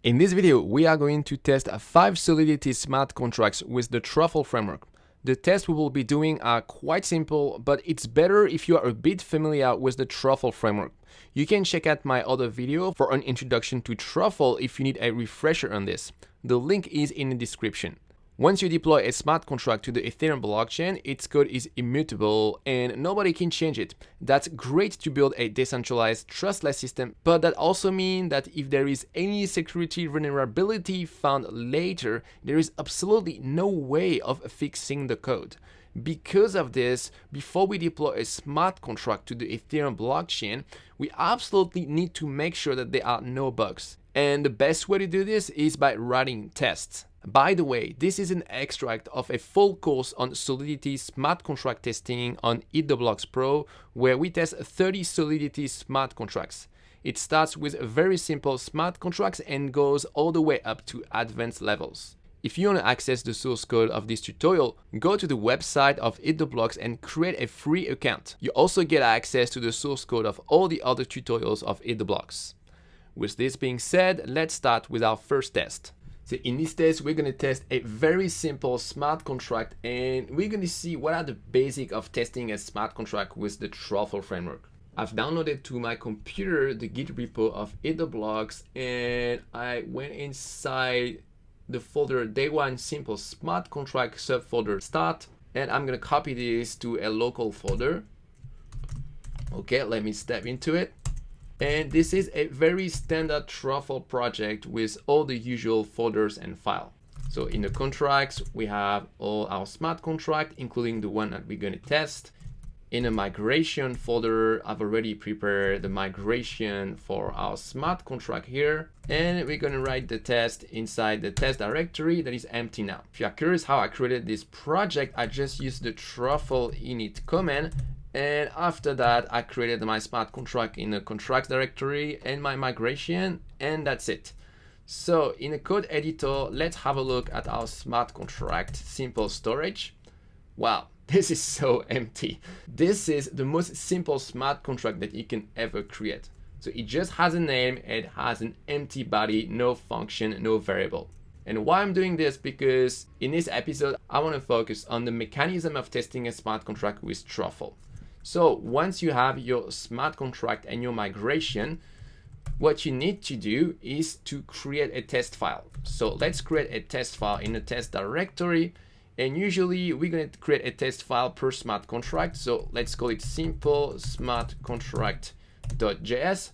In this video, we are going to test 5 Solidity smart contracts with the Truffle framework. The tests we will be doing are quite simple, but it's better if you are a bit familiar with the Truffle framework. You can check out my other video for an introduction to Truffle if you need a refresher on this. The link is in the description. Once you deploy a smart contract to the Ethereum blockchain, its code is immutable and nobody can change it. That's great to build a decentralized, trustless system, but that also means that if there is any security vulnerability found later, there is absolutely no way of fixing the code. Because of this, before we deploy a smart contract to the Ethereum blockchain, we absolutely need to make sure that there are no bugs. And the best way to do this is by writing tests. By the way, this is an extract of a full course on Solidity smart contract testing on EatTheBlocks Pro, where we test 30 Solidity smart contracts. It starts with very simple smart contracts and goes all the way up to advanced levels. If you want to access the source code of this tutorial, go to the website of EatTheBlocks and create a free account. You also get access to the source code of all the other tutorials of EatTheBlocks. With this being said, let's start with our first test. So in this test, we're going to test a very simple smart contract, and we're going to see what are the basics of testing a smart contract with the Truffle framework. I've downloaded to my computer the Git repo of EatTheBlocks, and I went inside the folder day one simple smart contract subfolder start, and I'm going to copy this to a local folder. Okay, let me step into it. And this is a very standard Truffle project with all the usual folders and files. So in the contracts, we have all our smart contract, including the one that we're going to test. In a migration folder, I've already prepared the migration for our smart contract here. And we're going to write the test inside the test directory that is empty now. If you are curious how I created this project, I just used the truffle init command. And after that, I created my smart contract in the contracts directory and my migration, and that's it. So in the code editor, let's have a look at our smart contract, simple storage. Wow, this is so empty. This is the most simple smart contract that you can ever create. So it just has a name, it has an empty body, no function, no variable. And why I'm doing this, because in this episode, I want to focus on the mechanism of testing a smart contract with Truffle. So once you have your smart contract and your migration, what you need to do is to create a test file. So let's create a test file in the test directory. And usually we're going to create a test file per smart contract. So let's call it simple smart contract.js.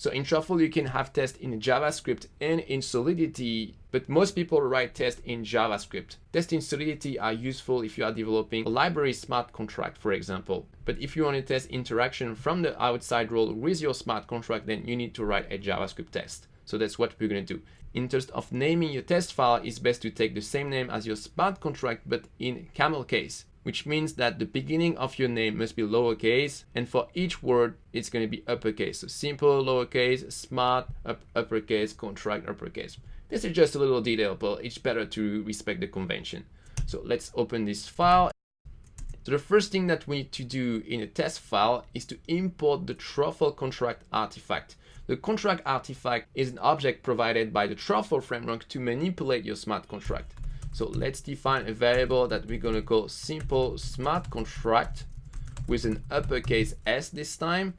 So in Truffle, you can have tests in JavaScript and in Solidity, but most people write tests in JavaScript. Tests in Solidity are useful if you are developing a library smart contract, for example. But if you want to test interaction from the outside world with your smart contract, then you need to write a JavaScript test. So that's what we're going to do. In terms of naming your test file, it's best to take the same name as your smart contract, but in camel case, which means that the beginning of your name must be lowercase, and for each word, it's going to be uppercase. So simple, lowercase, smart, uppercase, contract, uppercase. This is just a little detail, but it's better to respect the convention. So let's open this file. So the first thing that we need to do in a test file is to import the Truffle contract artifact. The contract artifact is an object provided by the Truffle framework to manipulate your smart contract. So let's define a variable that we're going to call simple smart contract with an uppercase S this time.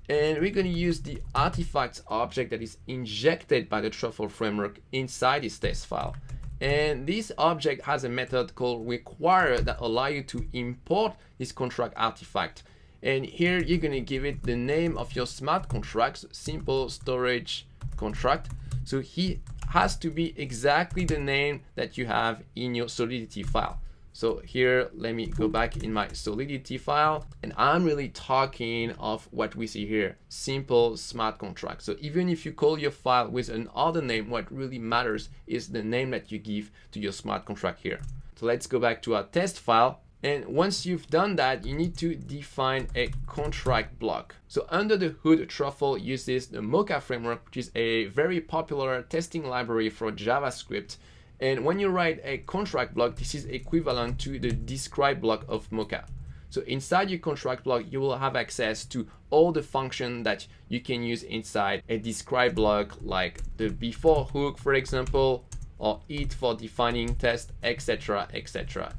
And we're going to use the artifacts object that is injected by the Truffle framework inside this test file. And this object has a method called require that allow you to import this contract artifact. And here you're going to give it the name of your smart contract, so simple storage contract. So he has to be exactly the name that you have in your Solidity file. So here, let me go back in my Solidity file, and I'm really talking of what we see here, simple smart contract. So even if you call your file with another name, what really matters is the name that you give to your smart contract here. So let's go back to our test file. And once you've done that, you need to define a contract block. So under the hood, Truffle uses the Mocha framework, which is a very popular testing library for JavaScript. And when you write a contract block, this is equivalent to the describe block of Mocha. So inside your contract block, you will have access to all the functions that you can use inside a describe block, like the before hook, for example, or it for defining test, etc., etc.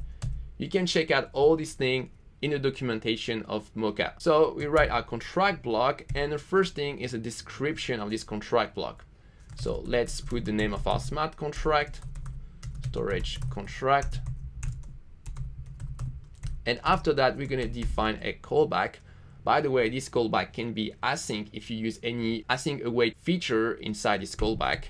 You can check out all these things in the documentation of Mocha. So we write our contract block, and the first thing is a description of this contract block. So let's put the name of our smart contract, storage contract. And after that, we're going to define a callback. By the way, this callback can be async if you use any async await feature inside this callback.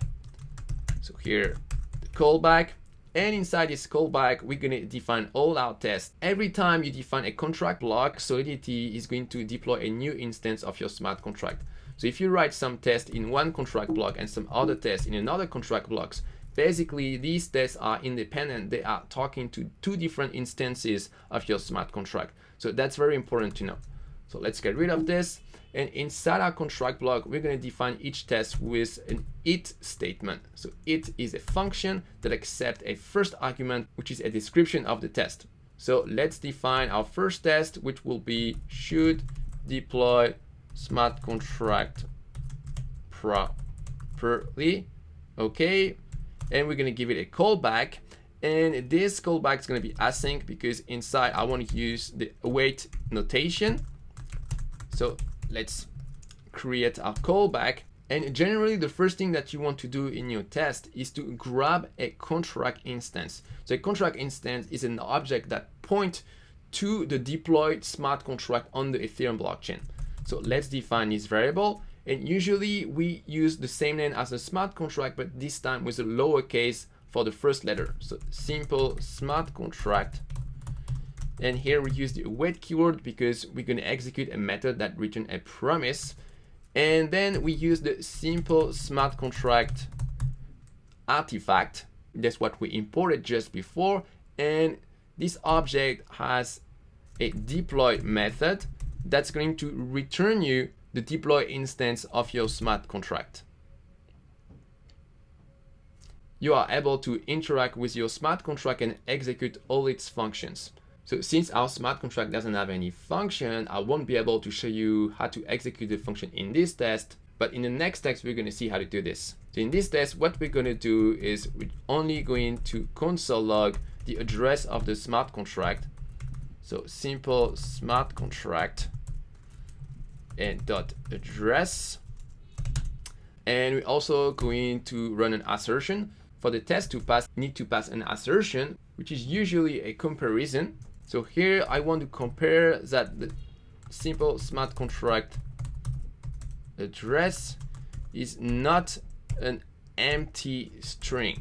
So here, the callback. And inside this callback, we're going to define all our tests. Every time you define a contract block, Solidity is going to deploy a new instance of your smart contract. So if you write some tests in one contract block and some other tests in another contract blocks, basically these tests are independent. They are talking to two different instances of your smart contract. So that's very important to know. So let's get rid of this. And inside our contract block, we're going to define each test with an it statement. So it is a function that accepts a first argument, which is a description of the test. So let's define our first test, which will be should deploy smart contract properly. Okay. And we're going to give it a callback. And this callback is going to be async because inside I want to use the await notation. So let's create our callback. And generally, the first thing that you want to do in your test is to grab a contract instance. So a contract instance is an object that points to the deployed smart contract on the Ethereum blockchain. So let's define this variable. And usually we use the same name as a smart contract, but this time with a lowercase for the first letter. So simple smart contract. And here we use the await keyword because we're going to execute a method that returns a promise. And then we use the simple smart contract artifact. That's what we imported just before. And this object has a deploy method that's going to return you the deploy instance of your smart contract. You are able to interact with your smart contract and execute all its functions. So since our smart contract doesn't have any function, I won't be able to show you how to execute the function in this test, but in the next test, we're going to see how to do this. So in this test, what we're going to do is we're only going to console log the address of the smart contract. So simple smart contract and dot address. And we're also going to run an assertion. For the test to pass, you need to pass an assertion, which is usually a comparison. So here I want to compare that the simple smart contract address is not an empty string,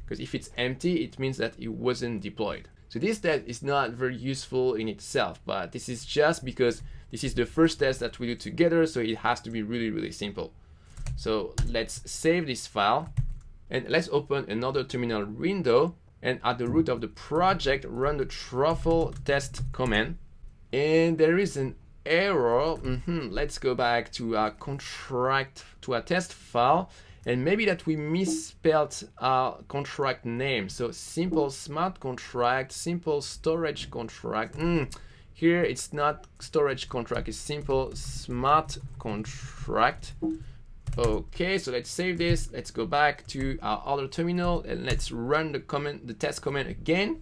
because if it's empty, it means that it wasn't deployed. So this test is not very useful in itself, but this is just because this is the first test that we do together, so it has to be really, really simple. So let's save this file and let's open another terminal window. And at the root of the project, run the Truffle test command. And there is an error. Let's go back to our contract, to our test file. And maybe that we misspelled our contract name. So simple smart contract, simple storage contract. Here it's not storage contract, it's simple smart contract. Okay, so let's save this. Let's go back to our other terminal and let's run the test command again.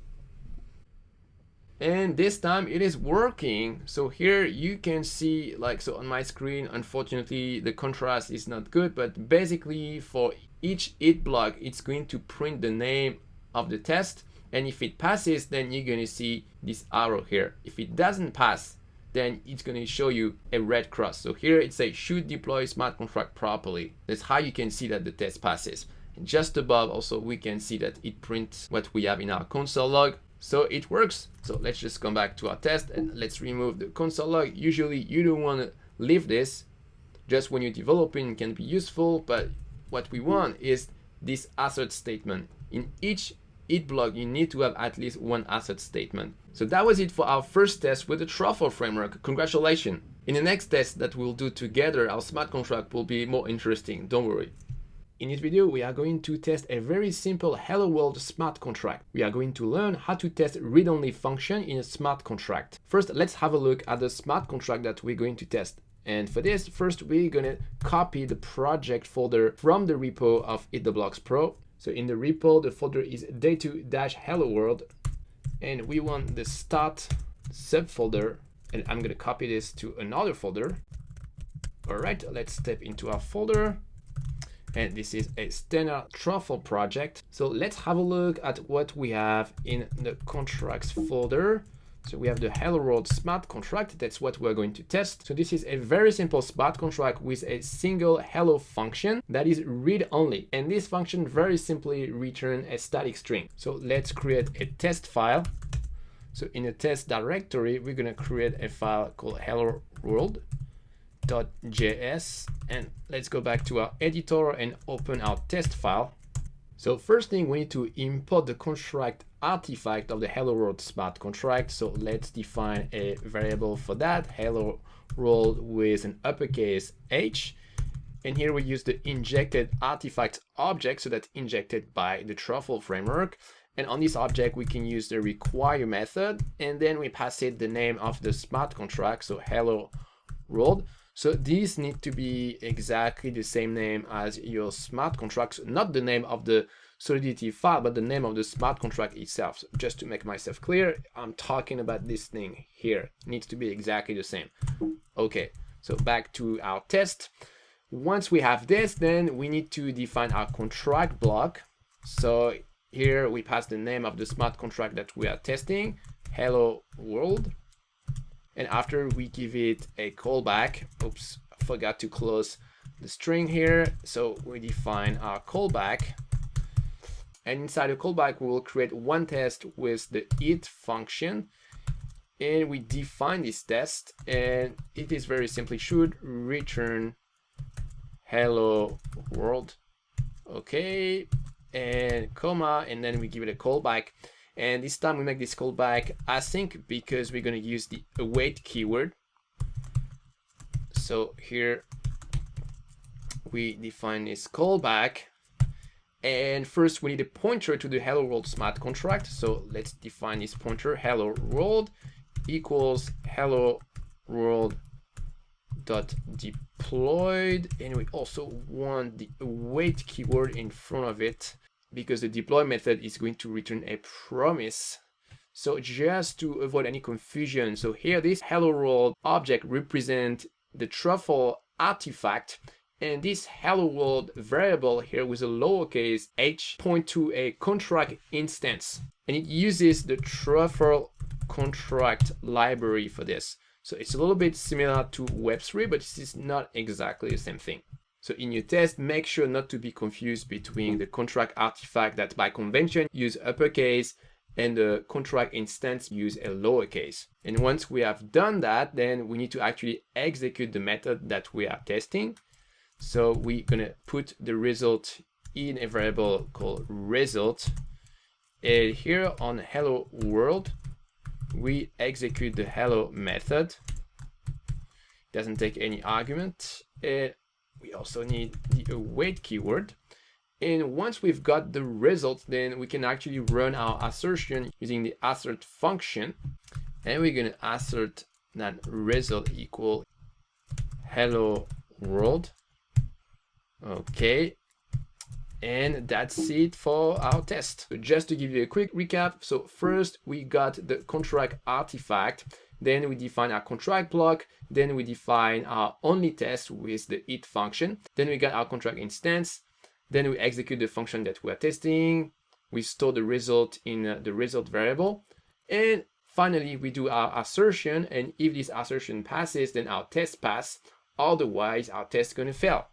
And this time it is working. So here you can see, like, so on my screen, unfortunately the contrast is not good, but basically for each it block, it's going to print the name of the test. And if it passes, then you're going to see this arrow here. If it doesn't pass, then it's going to show you a red cross. So here it says should deploy smart contract properly. That's how you can see that the test passes. And just above also we can see that it prints what we have in our console log. So it works. So let's just come back to our test and let's remove the console log. Usually you don't want to leave this. Just when you're developing, it can be useful, but what we want is this assert statement. In each it block, you need to have at least one assert statement. So that was it for our first test with the Truffle framework. Congratulations. In the next test that we'll do together, our smart contract will be more interesting. Don't worry. In this video, we are going to test a very simple Hello World smart contract. We are going to learn how to test read-only function in a smart contract. First, let's have a look at the smart contract that we're going to test. And for this, first we're gonna copy the project folder from the repo of EatTheBlocks Pro. So in the repo, the folder is day2-hello world, and we want the start subfolder, and I'm gonna copy this to another folder. All right, let's step into our folder. And this is a standard Truffle project. So let's have a look at what we have in the contracts folder. So we have the Hello World smart contract. That's what we're going to test. So this is a very simple smart contract with a single hello function that is read only. And this function very simply returns a static string. So let's create a test file. So in the test directory, we're gonna create a file called hello world.js. And let's go back to our editor and open our test file. So first thing, we need to import the contract artifact of the Hello World smart contract. So let's define a variable for that, Hello World with an uppercase H. And here we use the injected artifact object, so that's injected by the Truffle framework. And on this object, we can use the require method, and then we pass it the name of the smart contract, so Hello World. So these need to be exactly the same name as your smart contracts, not the name of the Solidity file, but the name of the smart contract itself. So just to make myself clear, I'm talking about this thing here. It needs to be exactly the same. Okay, so back to our test. Once we have this, then we need to define our contract block. So here we pass the name of the smart contract that we are testing, Hello World. And after we give it a callback, oops, I forgot to close the string here. So we define our callback. And inside the callback, we will create one test with the eat function. And we define this test, and it is very simply should return hello world. Okay, and comma, and then we give it a callback. And this time we make this callback async because we're going to use the await keyword. So here we define this callback. And first we need a pointer to the Hello World smart contract. So let's define this pointer, Hello World equals Hello World dot deployed. And we also want the await keyword in front of it, because the deploy method is going to return a promise. So just to avoid any confusion, so here this Hello World object represents the Truffle artifact, and this Hello World variable here with a lowercase h point to a contract instance, and it uses the Truffle contract library for this. So it's a little bit similar to Web3, but this is not exactly the same thing. So in your test, make sure not to be confused between the contract artifact that by convention use uppercase and the contract instance use a lowercase. And once we have done that, then we need to actually execute the method that we are testing. So we're gonna put the result in a variable called result. And here on hello world, we execute the hello method. Doesn't take any argument. And we also need the await keyword. And once we've got the result, then we can actually run our assertion using the assert function. And we're gonna assert that result equal hello world. Okay. And that's it for our test. So just to give you a quick recap. So first we got the contract artifact. Then we define our contract block. Then we define our only test with the eat function. Then we got our contract instance. Then we execute the function that we are testing. We store the result in the result variable. And finally, we do our assertion. And if this assertion passes, then our test pass. Otherwise, our test is going to fail.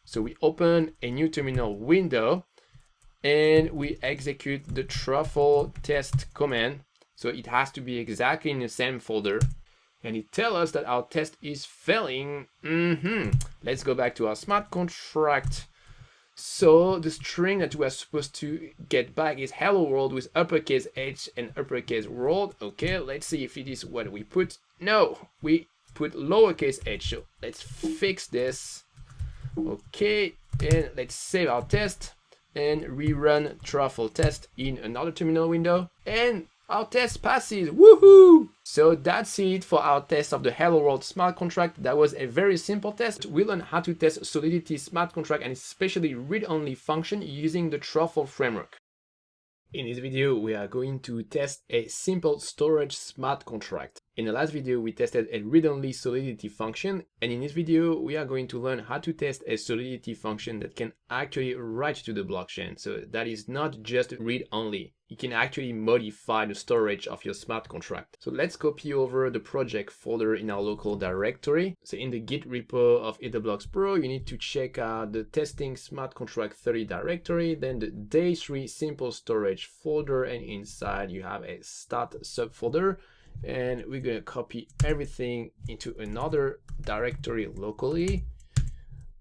So we open a new terminal window and we execute the Truffle test command. So it has to be exactly in the same folder. And it tells us that our test is failing. Let's go back to our smart contract. So the string that we are supposed to get back is hello world with uppercase H and uppercase world. Okay, let's see if it is what we put. No, we put lowercase h. So let's fix this. Okay, and let's save our test and rerun Truffle test in another terminal window, and our test passes. Woohoo! So that's it for our test of the Hello World smart contract. That was a very simple test. We learned how to test Solidity smart contract and especially read-only function using the Truffle framework. In this video, we are going to test a simple storage smart contract. In the last video, we tested a read-only Solidity function, and in this video, we are going to learn how to test a Solidity function that can actually write to the blockchain. So that is not just read-only. It can actually modify the storage of your smart contract. So let's copy over the project folder in our local directory. So in the Git repo of EatTheBlocks Pro, you need to check out the testing smart contract 30 directory, then the day 3 simple storage folder, and inside you have a start subfolder. And we're going to copy everything into another directory locally.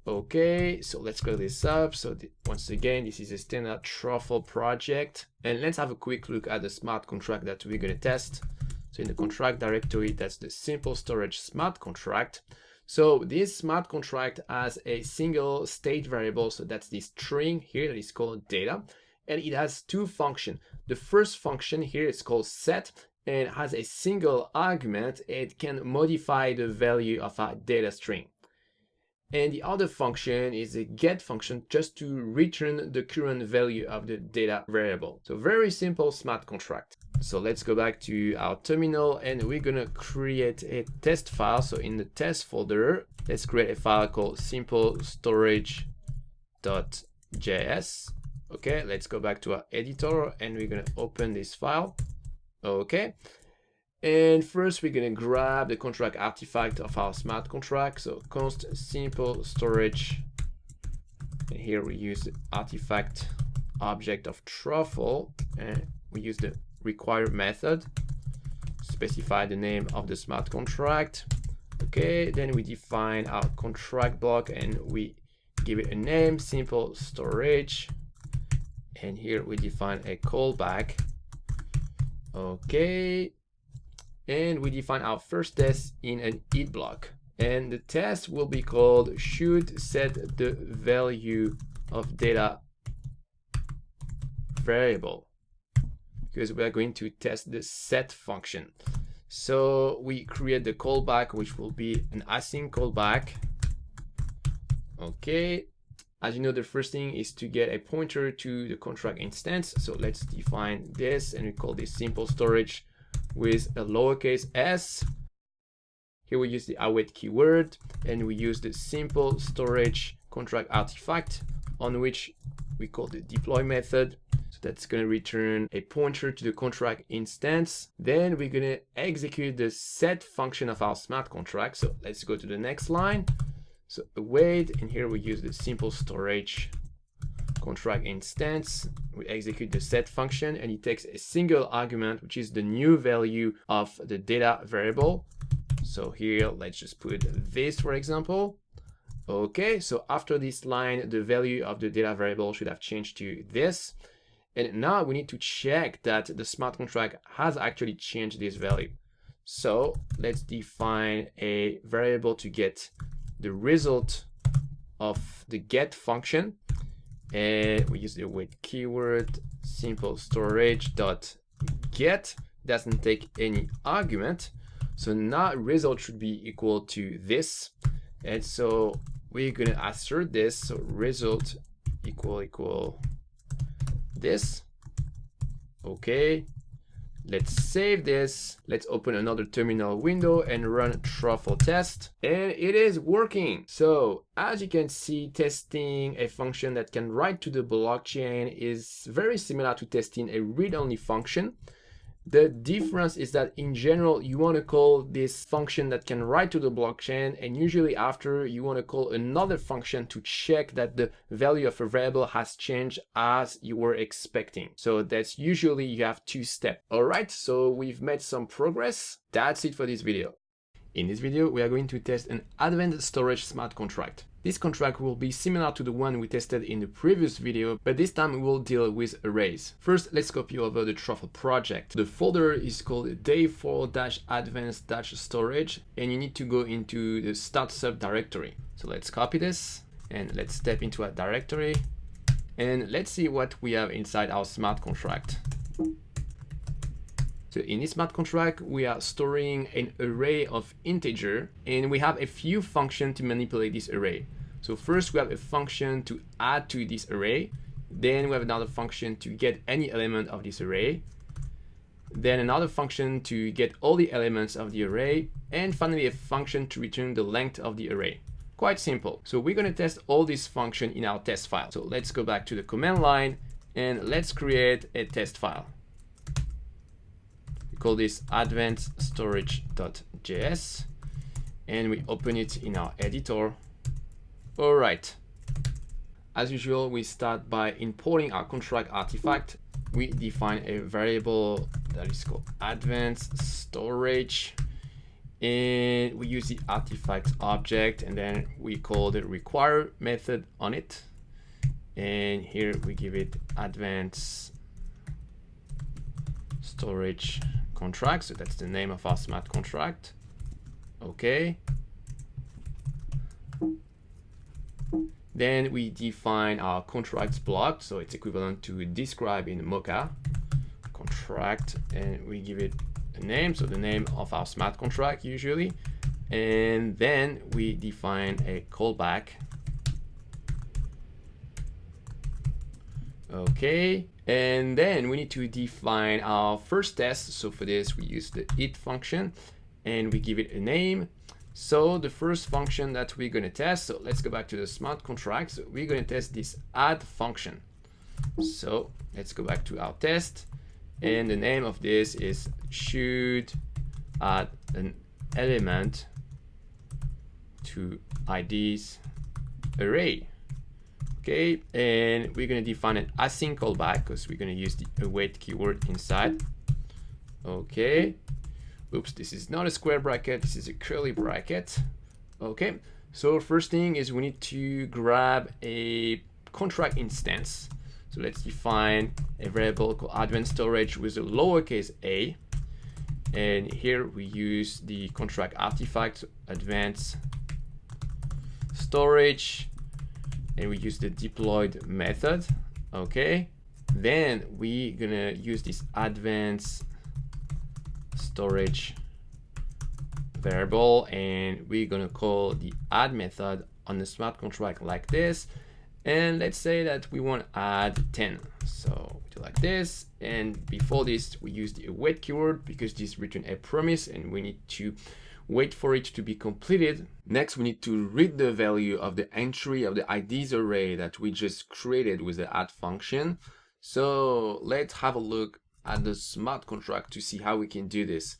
Okay, so let's clear this up. So once again, this is a standard Truffle project. And let's have a quick look at the smart contract that we're going to test. So in the contract directory, that's the simple storage smart contract. So this smart contract has a single state variable. So that's this string here that is called data. And it has two functions. The first function here is called set, and has a single argument. It can modify the value of our data string. And the other function is a get function just to return the current value of the data variable. So very simple smart contract. So let's go back to our terminal and we're gonna create a test file. So in the test folder, let's create a file called simple storage.js. Okay, let's go back to our editor and we're gonna open this file. Okay, and first we're gonna grab the contract artifact of our smart contract. So const simple storage, and here we use the artifact object of Truffle, and we use the require method, specify the name of the smart contract. Okay, then we define our contract block and we give it a name, simple storage, and here we define a callback. Okay, and we define our first test in an eat block, and the test will be called should set the value of data variable, because we are going to test the set function. So we create the callback, which will be an async callback. Okay, as you know, the first thing is to get a pointer to the contract instance. So let's define this and we call this simple storage with a lowercase s. Here we use the await keyword and we use the simple storage contract artifact on which we call the deploy method. So that's going to return a pointer to the contract instance. Then we're going to execute the set function of our smart contract. So let's go to the next line. So await, and here we use the simple storage contract instance. We execute the set function and it takes a single argument, which is the new value of the data variable. So here, let's just put this, for example. Okay, so after this line, the value of the data variable should have changed to this. And now we need to check that the smart contract has actually changed this value. So let's define a variable to get the result of the get function, and we use the await keyword, simple storage dot get, doesn't take any argument. So now result should be equal to this, and so we're gonna assert this. So result equal this. Okay, let's save this. Let's open another terminal window and run Truffle test, and it is working. So as you can see, testing a function that can write to the blockchain is very similar to testing a read-only function. The difference is that in general, you want to call this function that can write to the blockchain, and usually after you want to call another function to check that the value of a variable has changed as you were expecting. So that's usually you have two steps. All right, so we've made some progress. That's it for this video. In this video, we are going to test an advanced storage smart contract. This contract will be similar to the one we tested in the previous video, but this time we will deal with arrays. First, let's copy over the Truffle project. The folder is called day4-advanced-storage, and you need to go into the start subdirectory. So let's copy this And let's step into a directory and let's see what we have inside our smart contract. So in this smart contract, we are storing an array of integer, and we have a few functions to manipulate this array. So first we have a function to add to this array. Then we have another function to get any element of this array. Then another function to get all the elements of the array. And finally a function to return the length of the array. Quite simple. So we're going to test all these functions in our test file. So let's go back to the command line and let's create a test file. We call this advanced storage.js and we open it in our editor. All right. As usual, we start by importing our contract artifact. We define a variable that is called advanced storage, and we use the artifact object, and then we call the require method on it. And here we give it advanced storage contract. So that's the name of our smart contract. Okay. Then we define our contract block, so it's equivalent to describe in Mocha contract, and we give it a name, so the name of our smart contract usually, and then we define a callback. Okay, and then we need to define our first test. So for this we use the eat function and we give it a name. So the first function that we're going to test, so let's go back to the smart contract. So we're going to test this add function. So let's go back to our test, and the name of this is should add an element to ID's array. Okay, and we're going to define an async callback because we're going to use the await keyword inside. Okay. Oops, this is not a square bracket, this is a curly bracket. Okay, so first thing is we need to grab a contract instance. So let's define a variable called advanced storage with a lowercase a. And here we use the contract artifact, advanced storage, and we use the deployed method. Okay, then we're gonna use this advanced storage variable, and we're gonna call the add method on the smart contract like this. And let's say that we want to add 10, so we do like this, and before this we use the await keyword because this return a promise and we need to wait for it to be completed. Next we need to read the value of the entry of the IDs array that we just created with the add function. So let's have a look at the smart contract to see how we can do this.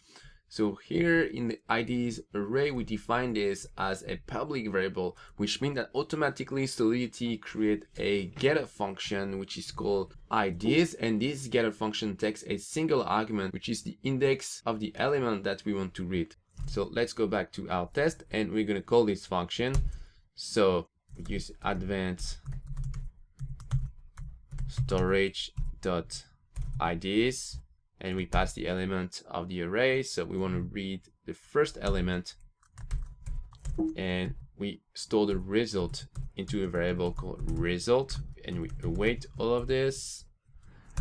So here in the IDs array, we define this as a public variable, which means that automatically Solidity create a getter function, which is called IDs. And this getter function takes a single argument, which is the index of the element that we want to read. So let's go back to our test and we're going to call this function. So we use advanced storage.IDs. And we pass the element of the array. So we want to read the first element and we store the result into a variable called result, and we await all of this.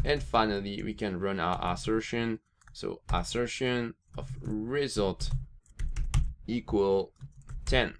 And finally, we can run our assertion. So assertion of result equal 10.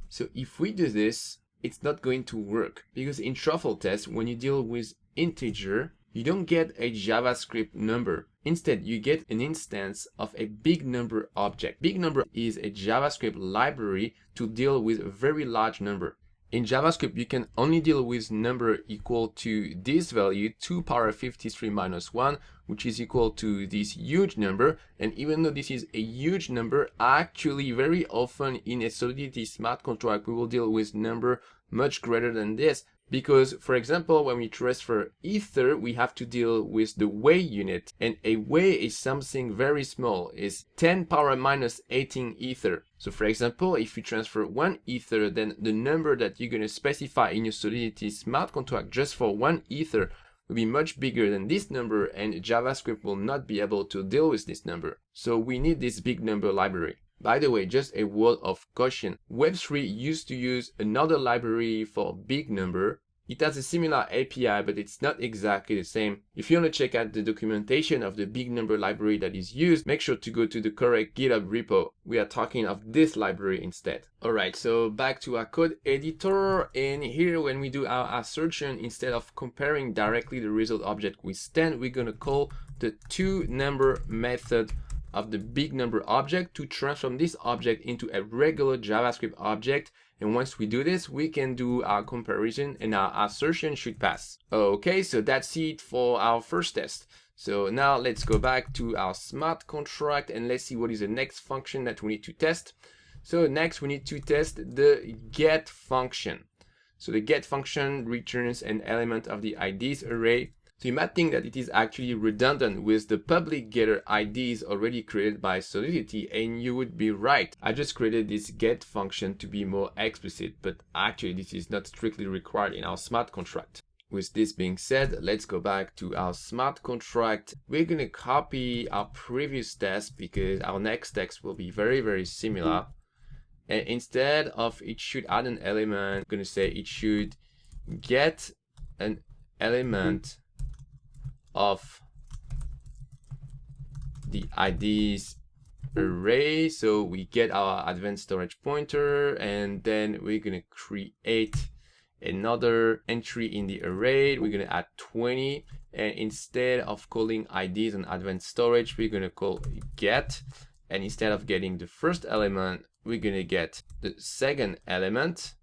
So if we do this, it's not going to work because in Truffle test, when you deal with integer, you don't get a JavaScript number. Instead, you get an instance of a big number object. Big number is a JavaScript library to deal with a very large number. In JavaScript, you can only deal with number equal to this value, 2 power 53 minus 1, which is equal to this huge number. And even though this is a huge number, actually very often in a Solidity smart contract, we will deal with number much greater than this. Because, for example, when we transfer Ether, we have to deal with the way unit. And a way is something very small, is 10 power minus 18 Ether. So, for example, if you transfer 1 Ether, then the number that you're going to specify in your Solidity smart contract just for 1 Ether will be much bigger than this number, and JavaScript will not be able to deal with this number. So we need this big number library. By the way, just a word of caution. Web3 used to use another library for big number. It has a similar API, but it's not exactly the same. If you want to check out the documentation of the big number library that is used, make sure to go to the correct GitHub repo. We are talking of this library instead. Alright, so back to our code editor, and here when we do our assertion, instead of comparing directly the result object with 10, we're going to call the toNumber method of the big number object to transform this object into a regular JavaScript object. And once we do this, we can do our comparison and our assertion should pass. Okay, so that's it for our first test. So now let's go back to our smart contract and let's see what is the next function that we need to test. So next we need to test the get function. So the get function returns an element of the IDs array. So you might think that it is actually redundant with the public getter IDs already created by Solidity, and you would be right. I just created this get function to be more explicit, but actually this is not strictly required in our smart contract. With this being said, let's go back to our smart contract. We're going to copy our previous test because our next text will be very, very similar. And instead of it should add an element, I'm going to say it should get an element of the IDs array. So we get our advanced storage pointer, and then we're going to create another entry in the array. We're going to add 20, and instead of calling IDs on advanced storage, we're going to call get, and instead of getting the first element, we're going to get the second element,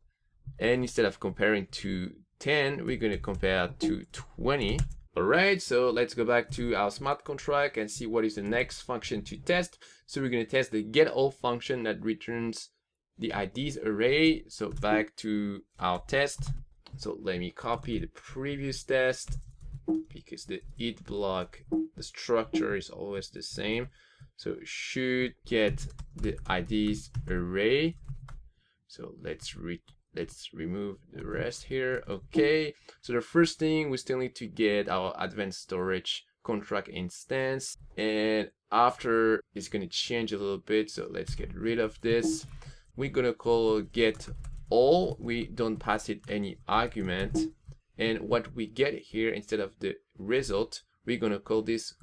and instead of comparing to 10, we're going to compare to 20. Alright, so let's go back to our smart contract and see what is the next function to test. So we're going to test the getAll function that returns the IDs array. So back to our test. So let me copy the previous test because the eat block, the structure is always the same. So should get the IDs array. So let's remove the rest here. Okay, so the first thing, we still need to get our advanced storage contract instance, and after it's going to change a little bit, so let's get rid of this. We're going to call get all. We don't pass it any argument, and what we get here, instead of the result, we're going to call this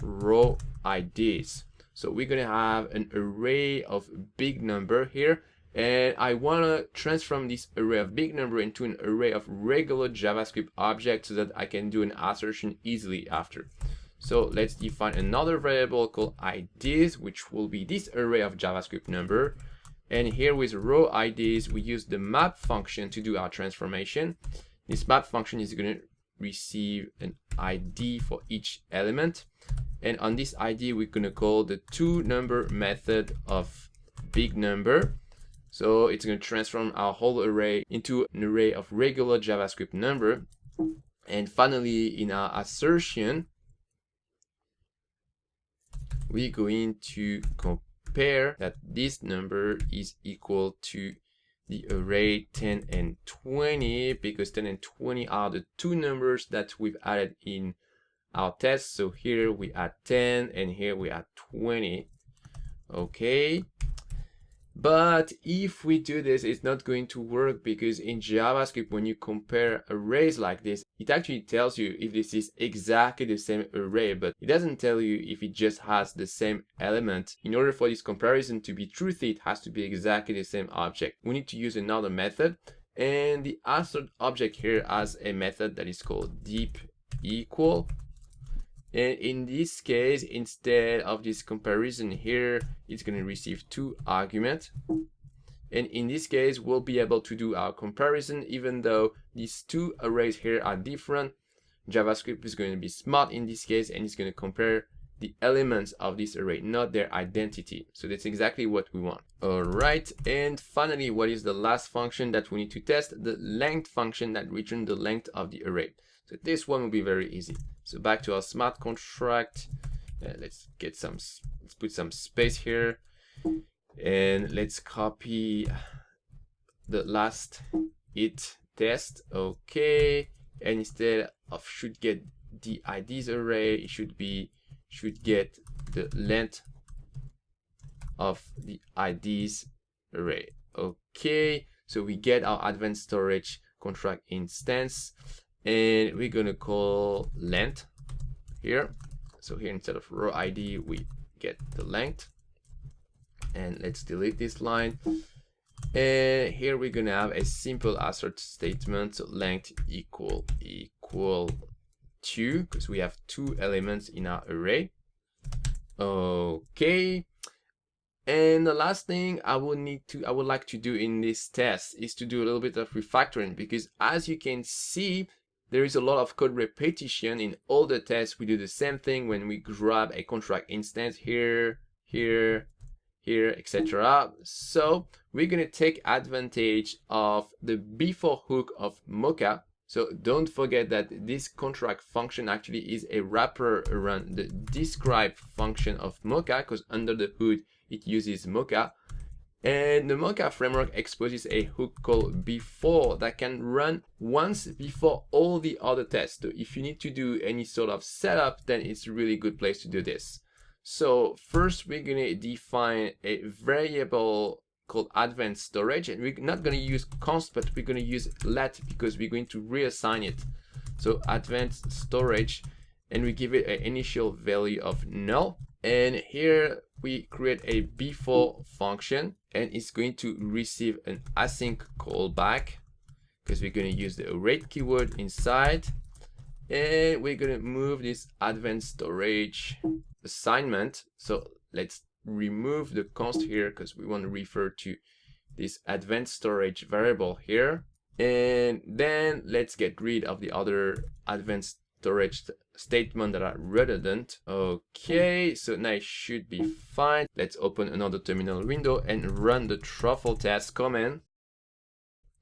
row IDs. So we're going to have an array of big number here, and I want to transform this array of big number into an array of regular JavaScript objects so that I can do an assertion easily after. So let's define another variable called IDs, which will be this array of JavaScript number. And here with row IDs, we use the map function to do our transformation. This map function is going to receive an ID for each element. And on this ID, we're going to call the toNumber method of big number. So it's going to transform our whole array into an array of regular JavaScript number. And finally, in our assertion, we're going to compare that this number is equal to the array 10 and 20, because 10 and 20 are the two numbers that we've added in our test. So here we add 10 and here we add 20. Okay. But if we do this, it's not going to work, because in JavaScript, when you compare arrays like this, it actually tells you if this is exactly the same array, but it doesn't tell you if it just has the same element. In order for this comparison to be truthy, it has to be exactly the same object. We need to use another method, and the assert object here has a method that is called deep equal. And in this case, instead of this comparison here, it's going to receive two arguments. And in this case, we'll be able to do our comparison, even though these two arrays here are different. JavaScript is going to be smart in this case, and it's going to compare the elements of this array, not their identity. So that's exactly what we want. All right. And finally, what is the last function that we need to test? The length function that returns the length of the array. So this one will be very easy. So back to our smart contract. Let's put some space here, and let's copy the last it test. Okay, and instead of should get the IDs array, it should get the length of the IDs array. Okay, so we get our advanced storage contract instance, and we're gonna call length here. So here, instead of row ID, we get the length. And let's delete this line. And here we're gonna have a simple assert statement. So length equal to, because we have 2 elements in our array. Okay. And the last thing I would like to do in this test is to do a little bit of refactoring, because as you can see, there is a lot of code repetition in all the tests. We do the same thing when we grab a contract instance here, etc. So we're gonna take advantage of the before hook of Mocha. So don't forget that this contract function actually is a wrapper around the describe function of Mocha, because under the hood it uses Mocha. And the Mocha framework exposes a hook called before that can run once before all the other tests. So if you need to do any sort of setup, then it's a really good place to do this. So first we're gonna define a variable called advanced storage, and we're not gonna use const, but we're gonna use let, because we're going to reassign it. So advanced storage, and we give it an initial value of null. And here we create a before function, and it's going to receive an async callback, because we're going to use the await keyword inside. And we're going to move this advanced storage assignment. So let's remove the const here, because we want to refer to this advanced storage variable here. And then let's get rid of the other advanced storage statement that are redundant. Okay, so now it should be fine. Let's open another terminal window and run the Truffle test command.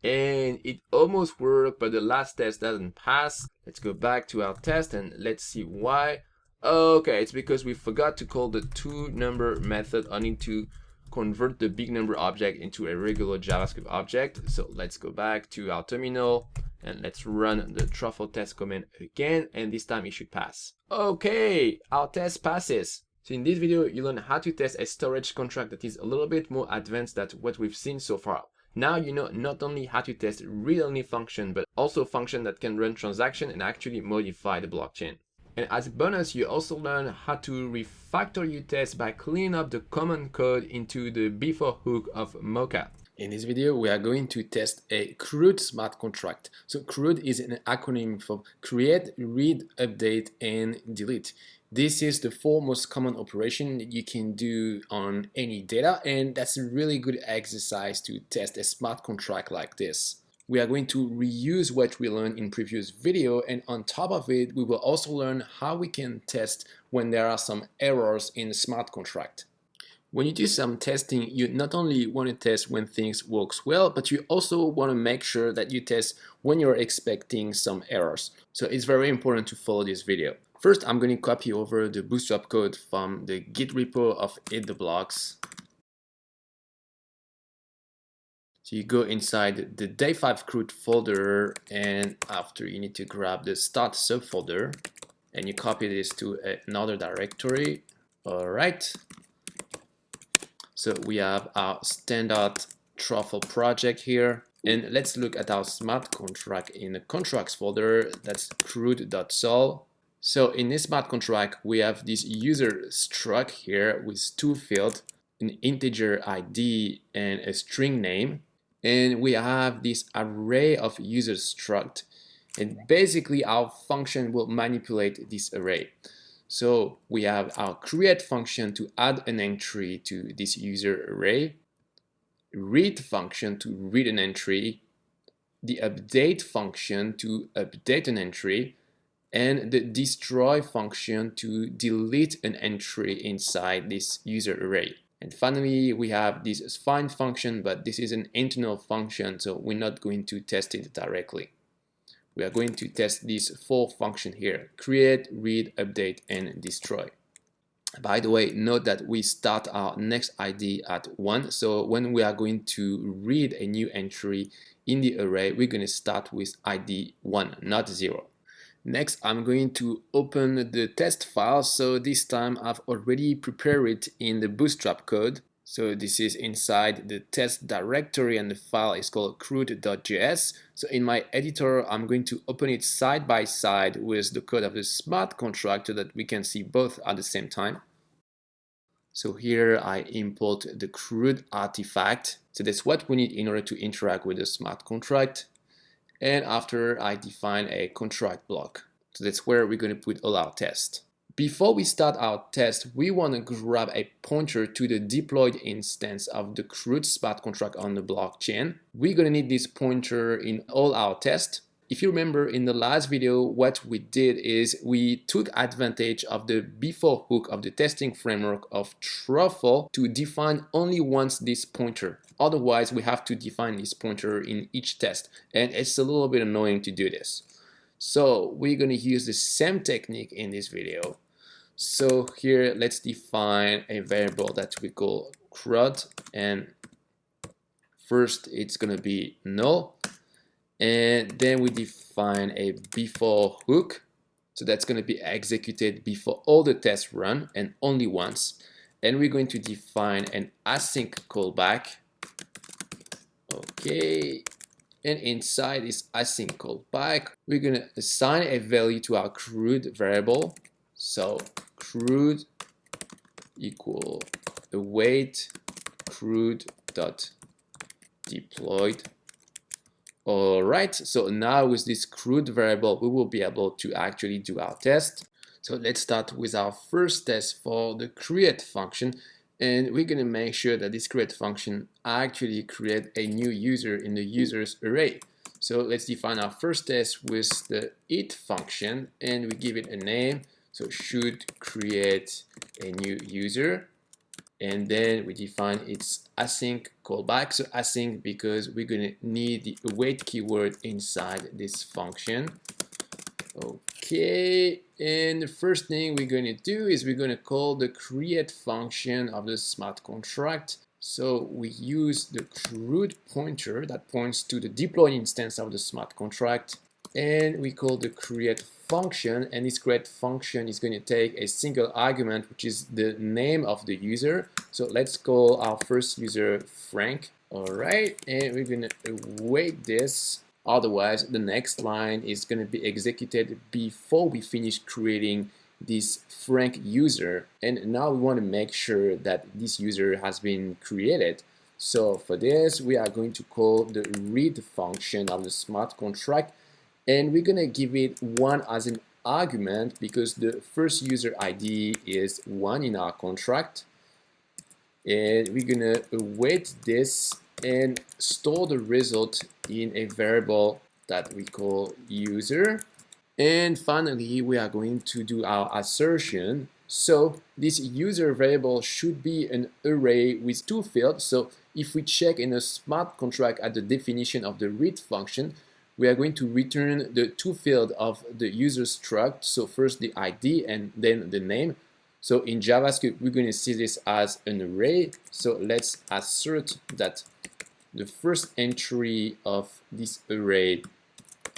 And it almost worked, but the last test doesn't pass. Let's go back to our test and let's see why. Okay, it's because we forgot to call the toNumber method only to convert the big number object into a regular JavaScript object. So let's go back to our terminal and let's run the Truffle test command again, and this time it should pass. Okay, our test passes. So in this video, you learn how to test a storage contract that is a little bit more advanced than what we've seen so far. Now you know not only how to test read-only function, but also function that can run transaction and actually modify the blockchain. And as a bonus, you also learn how to refactor your test by cleaning up the common code into the before hook of Mocha. In this video, we are going to test a CRUD smart contract. So CRUD is an acronym for create, read, update, and delete. This is the 4 most common operation that you can do on any data, and that's a really good exercise to test a smart contract like this. We are going to reuse what we learned in previous video, and on top of it, we will also learn how we can test when there are some errors in a smart contract. When you do some testing, you not only want to test when things works well, but you also want to make sure that you test when you're expecting some errors. So it's very important to follow this video. First, I'm going to copy over the Bootstrap code from the Git repo of EatTheBlocks. So you go inside the day 5 CRUD folder, and after you need to grab the start subfolder and you copy this to another directory. All right. So we have our standard Truffle project here, and let's look at our smart contract in the contracts folder. That's crud.sol. So in this smart contract, we have this user struct here with 2 fields, an integer ID and a string name. And we have this array of user struct, and basically our function will manipulate this array. So we have our create function to add an entry to this user array, read function to read an entry, the update function to update an entry, and the destroy function to delete an entry inside this user array. And finally, we have this find function, but this is an internal function, so we're not going to test it directly. We are going to test these 4 functions here: create, read, update, and destroy. By the way, note that we start our next ID at 1, so when we are going to read a new entry in the array, we're going to start with ID 1, not 0. Next, I'm going to open the test file. So this time I've already prepared it in the Bootstrap code. So this is inside the test directory and the file is called crude.js. So in my editor, I'm going to open it side by side with the code of the smart contract so that we can see both at the same time. So here I import the crude artifact. So that's what we need in order to interact with the smart contract. And after I define a contract block. So that's where we're going to put all our tests. Before we start our test, we want to grab a pointer to the deployed instance of the crude smart contract on the blockchain. We're going to need this pointer in all our tests. If you remember in the last video, what we did is we took advantage of the before hook of the testing framework of Truffle to define only once this pointer. Otherwise, we have to define this pointer in each test, and it's a little bit annoying to do this. So we're going to use the same technique in this video. So here, let's define a variable that we call CRUD, and first it's going to be null, and then we define a before hook. So that's going to be executed before all the tests run and only once. And we're going to define an async callback. Okay. And inside this async callback, we're going to assign a value to our CRUD variable. So CRUD equal await CRUD dot deployed. All right, so now with this CRUD variable, we will be able to actually do our test. So let's start with our first test for the create function. And we're going to make sure that this create function actually create a new user in the users array. So let's define our first test with the eat function, and we give it a name. So should create a new user. And then we define its async callback. So async because we're going to need the await keyword inside this function. Okay, and the first thing we're going to do is we're going to call the create function of the smart contract. So we use the CRUD pointer that points to the deployed instance of the smart contract, and we call the create function, and this create function is going to take a single argument, which is the name of the user. So let's call our first user Frank. All right, and we're going to await this. Otherwise, the next line is going to be executed before we finish creating this Frank user. And now we want to make sure that this user has been created. So for this, we are going to call the read function of the smart contract, and we're going to give it 1 as an argument because the first user ID is 1 in our contract. And we're going to await this and store the result in a variable that we call user. And finally, we are going to do our assertion. So this user variable should be an array with 2 fields. So if we check in a smart contract at the definition of the read function, we are going to return the 2 fields of the user struct. So first the ID and then the name. So in JavaScript, we're going to see this as an array. So let's assert that the first entry of this array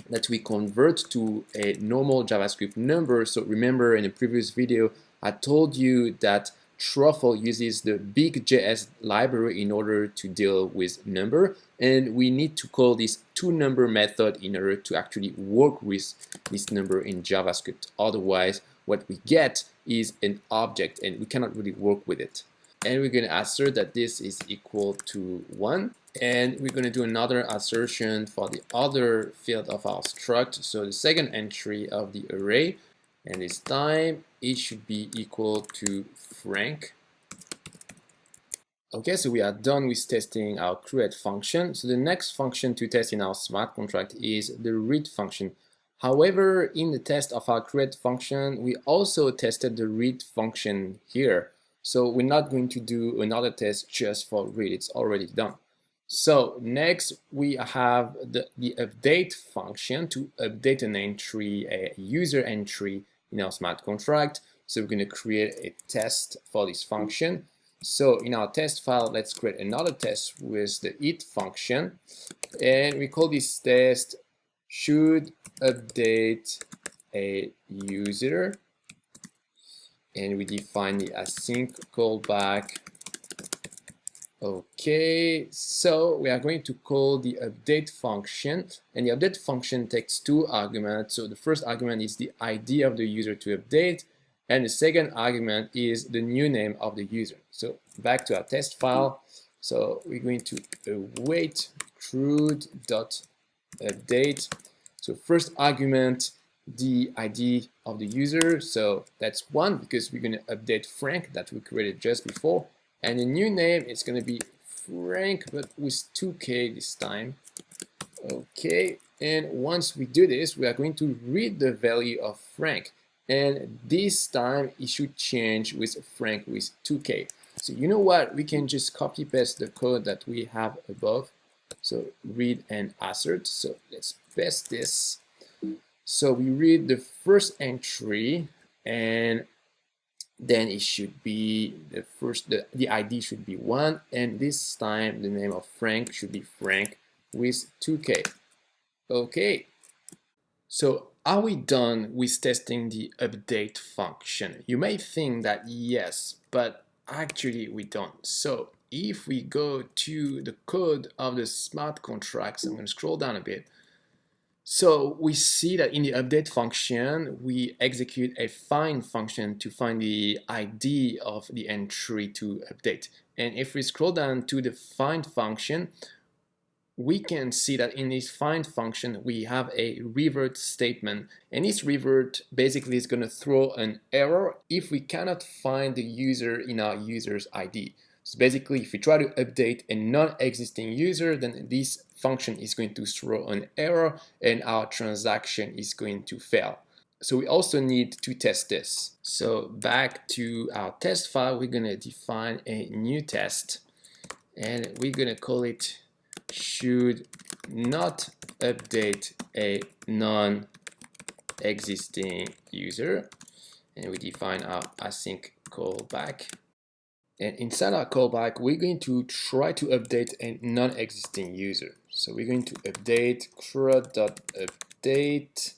that we convert to a normal JavaScript number. So remember in the previous video, I told you that Truffle uses the big JS library in order to deal with number, and we need to call this toNumber method in order to actually work with this number in JavaScript. Otherwise, what we get is an object and we cannot really work with it. And we're going to assert that this is equal to 1. And we're going to do another assertion for the other field of our struct. So the second entry of the array, and this time it should be equal to Frank. Okay, so we are done with testing our create function. So the next function to test in our smart contract is the read function. However, in the test of our create function, we also tested the read function here. So we're not going to do another test just for read, it's already done. So next we have the update function to update an entry, a user entry in our smart contract. So we're going to create a test for this function. So in our test file, let's create another test with the eat function, and we call this test should update a user, and we define the async callback Okay, so we are going to call the update function, and the update function takes two arguments. So the first argument is the ID of the user to update, and the second argument is the new name of the user. So back to our test file. So we're going to await crude.update. So first argument, the ID of the user. So that's 1 because we're going to update Frank that we created just before. And the new name is going to be Frank, but with 2K this time. Okay, and once we do this, we are going to read the value of Frank. And this time it should change with Frank with 2K. So you know what? We can just copy paste the code that we have above. So read and assert. So let's paste this. So we read the first entry, and then it should be the ID should be 1, and this time the name of Frank should be Frank with 2K. Okay, so are we done with testing the update function? You may think that yes, but actually we don't. So if we go to the code of the smart contracts, I'm going to scroll down a bit. So we see that in the update function, we execute a find function to find the ID of the entry to update. And if we scroll down to the find function, we can see that in this find function, we have a revert statement. And this revert basically is going to throw an error if we cannot find the user in our user's ID. So basically, if we try to update a non-existing user, then this function is going to throw an error and our transaction is going to fail. So we also need to test this. So back to our test file, we're going to define a new test, and we're going to call it should not update a non-existing user. And we define our async callback. And inside our callback, we're going to try to update a non-existing user. So we're going to update CRUD.update,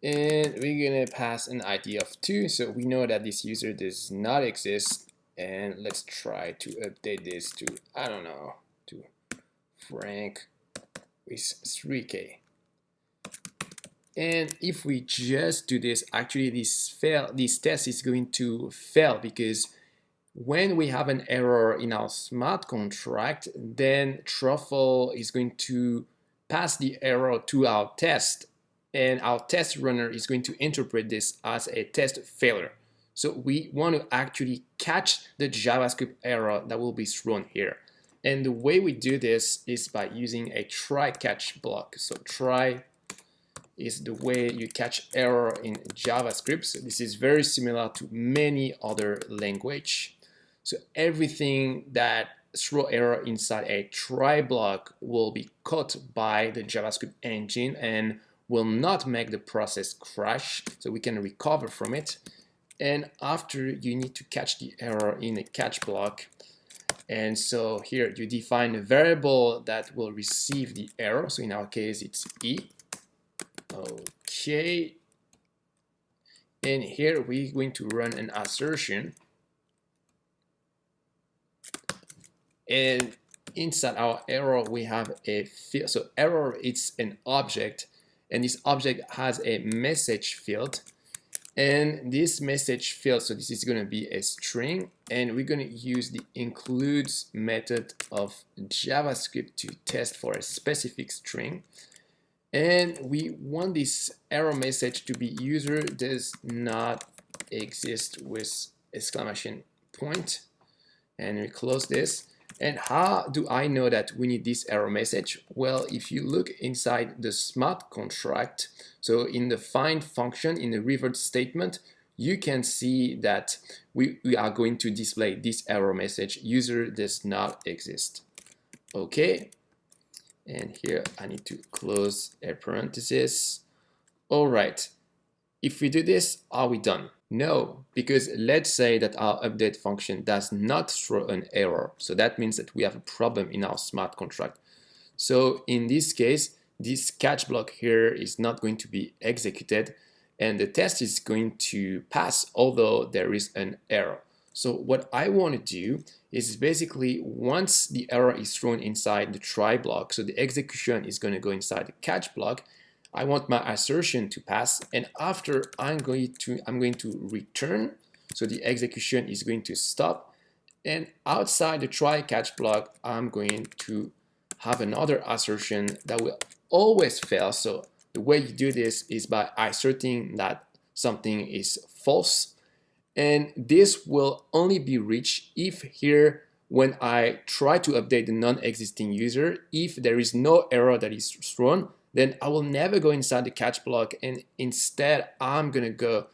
and we're going to pass an ID of 2. So we know that this user does not exist. And let's try to update this to, I don't know, to Frank with 3K. And if we just do this, actually this test is going to fail because when we have an error in our smart contract, then Truffle is going to pass the error to our test, and our test runner is going to interpret this as a test failure. So we want to actually catch the JavaScript error that will be thrown here. And the way we do this is by using a try-catch block. So try is the way you catch error in JavaScript. So this is very similar to many other languages. So everything that throw error inside a try block will be caught by the JavaScript engine and will not make the process crash, so we can recover from it. And after, you need to catch the error in a catch block. And so here you define a variable that will receive the error. So in our case, it's E. Okay. And here we're going to run an assertion. And inside our error, we have a field. So error, it's an object, and this object has a message field. And this message field, so this is going to be a string, and we're going to use the includes method of JavaScript to test for a specific string. And we want this error message to be user does not exist with exclamation point. And we close this. And how do I know that we need this error message? Well, if you look inside the smart contract, so in the find function, in the revert statement, you can see that we are going to display this error message, user does not exist. Okay, and here I need to close a parenthesis. All right, if we do this, are we done? No, because let's say that our update function does not throw an error. So that means that we have a problem in our smart contract. So in this case, this catch block here is not going to be executed, and the test is going to pass, although there is an error. So what I want to do is basically once the error is thrown inside the try block, so the execution is going to go inside the catch block, I want my assertion to pass, and after I'm going to return, so the execution is going to stop, and outside the try catch block I'm going to have another assertion that will always fail. So the way you do this is by asserting that something is false, and this will only be reached if here when I try to update the non-existing user, if there is no error that is thrown, then I will never go inside the catch block, and instead I'm gonna go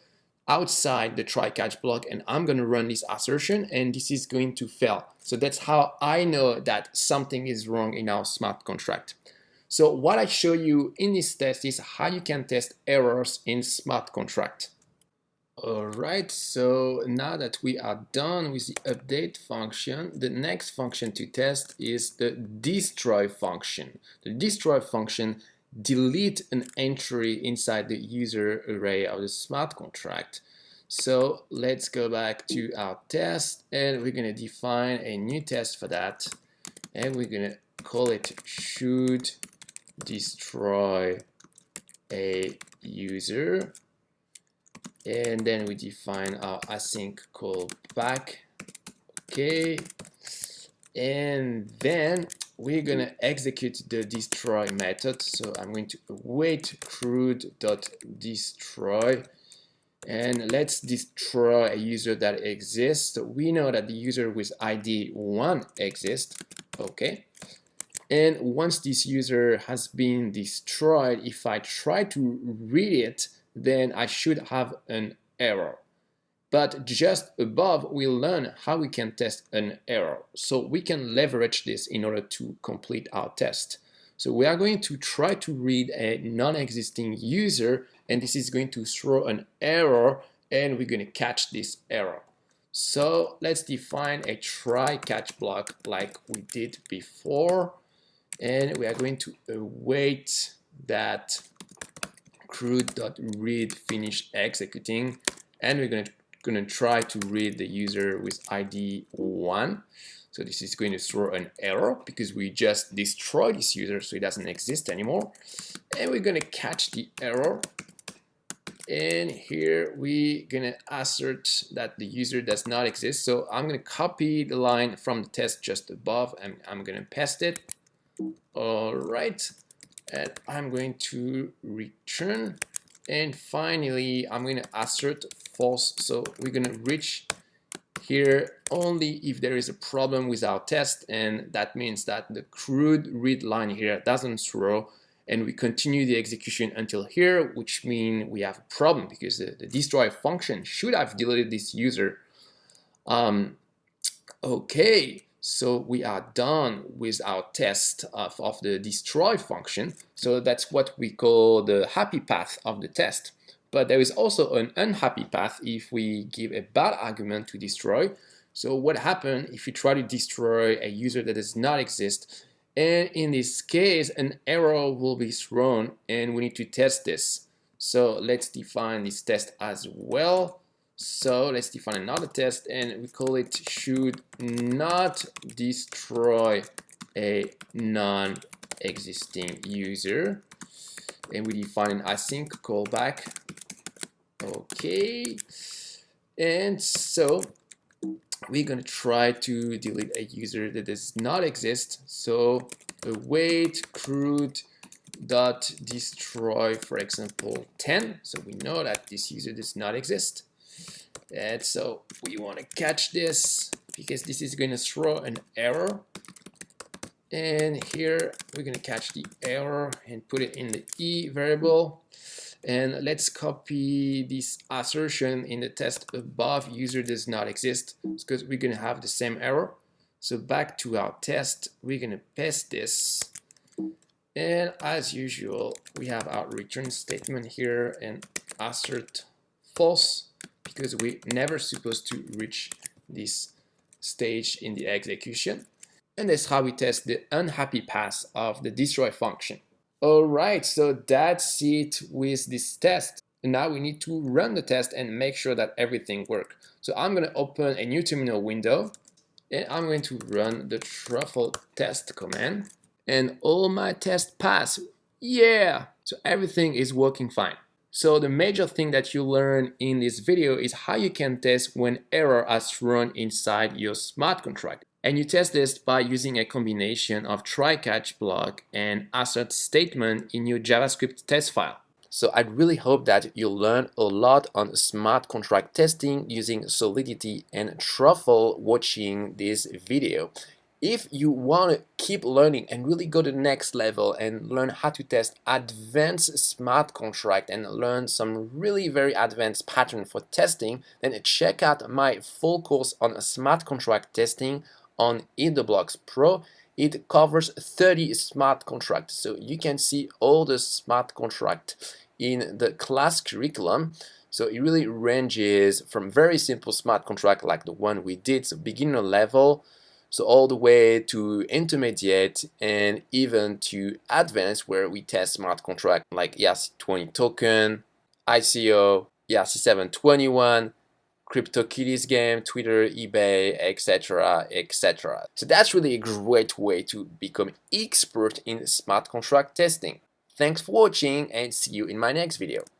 outside the try catch block and I'm gonna run this assertion, and this is going to fail. So that's how I know that something is wrong in our smart contract. So what I show you in this test is how you can test errors in smart contract. Alright, so now that we are done with the update function, the next function to test is the destroy function. The destroy function delete an entry inside the user array of the smart contract. So let's go back to our test, and we're going to define a new test for that, and we're going to call it should destroy a user. And then we define our async callback. Okay, and then we're gonna execute the destroy method. So I'm going to await crude.destroy, and let's destroy a user that exists. So we know that the user with ID 1 exists. Okay, and once this user has been destroyed, if I try to read it, then I should have an error. But just above, we'll learn how we can test an error. So we can leverage this in order to complete our test. So we are going to try to read a non-existing user, and this is going to throw an error, and we're going to catch this error. So let's define a try catch block like we did before, and we are going to await that crude.read finish executing, and we're going to try to read the user with ID 1. So this is going to throw an error because we just destroyed this user, so it doesn't exist anymore. And we're going to catch the error, and here we're going to assert that the user does not exist. So I'm going to copy the line from the test just above, and I'm going to paste it. All right, and I'm going to return, and finally I'm going to assert false. So we're going to reach here only if there is a problem with our test, and that means that the crude read line here doesn't throw, and we continue the execution until here, which means we have a problem because the destroy function should have deleted this user. Okay, so we are done with our test of the destroy function. So that's what we call the happy path of the test. But there is also an unhappy path if we give a bad argument to destroy. So what happens if you try to destroy a user that does not exist? And in this case, an error will be thrown, and we need to test this. So let's define this test as well. So let's define another test, and we call it should not destroy a non-existing user. And we define an async callback. Okay, and so we're going to try to delete a user that does not exist. So await crude.destroy, for example, 10. So we know that this user does not exist. And so we want to catch this because this is going to throw an error. And here we're going to catch the error and put it in the E variable. And let's copy this assertion in the test above, user does not exist, because we're going to have the same error. So back to our test, we're going to paste this. And as usual, we have our return statement here and assert false, because we're never supposed to reach this stage in the execution. And that's how we test the unhappy path of the destroy function. Alright, so that's it with this test. And now we need to run the test and make sure that everything works. So I'm going to open a new terminal window and I'm going to run the truffle test command and all my tests pass. Yeah! So everything is working fine. So the major thing that you learn in this video is how you can test when error has run inside your smart contract. And you test this by using a combination of try-catch block and assert statement in your JavaScript test file. So I really hope that you'll learn a lot on smart contract testing using Solidity and Truffle watching this video. If you want to keep learning and really go to the next level and learn how to test advanced smart contract and learn some really very advanced pattern for testing, then check out my full course on smart contract testing on EatTheBlocks Pro. It covers 30 smart contracts, so you can see all the smart contract in the class curriculum. So it really ranges from very simple smart contract like the one we did, so beginner level, so all the way to intermediate and even to advanced where we test smart contract like ERC20 token, ICO, ERC721, CryptoKitties game, Twitter, eBay, etc., etc. So that's really a great way to become expert in smart contract testing. Thanks for watching and see you in my next video.